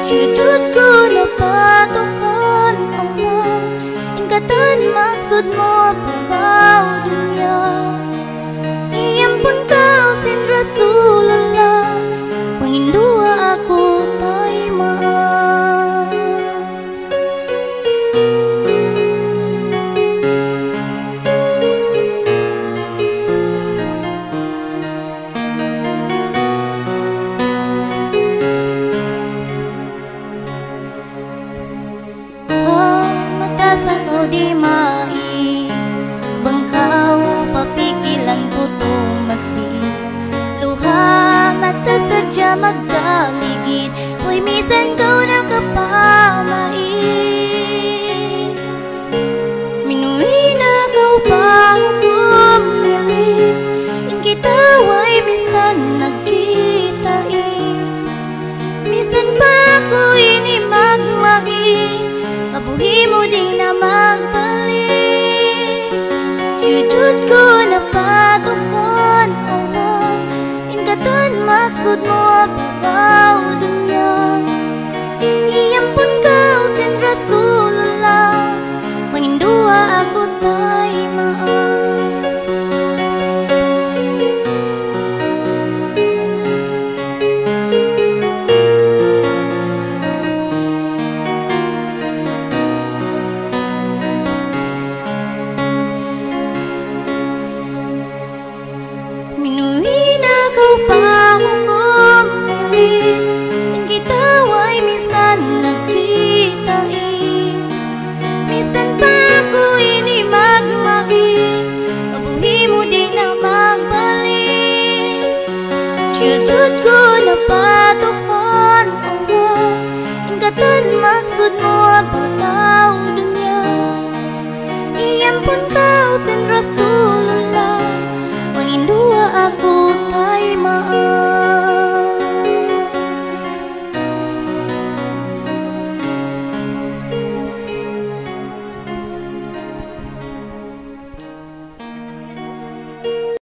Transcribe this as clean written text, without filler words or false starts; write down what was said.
Sujud ko na patuhan Allah, ingkatan maksud mo pabaw dunia. Iampun kau sin Rasulullah, pangindua aku tay maaf. Sa kau di mai bengkau papikilan puto mesti luha mata saja magdaligid. Hoy misan kau nakapamai, minuwi na kau panghukom nilit. In kita way misan nagkitai, misan pa ko ini magmagi. Kabuhi mo di na magbalik. Sujud ko na patuhan Allah, ingkatan maksud mo pabaw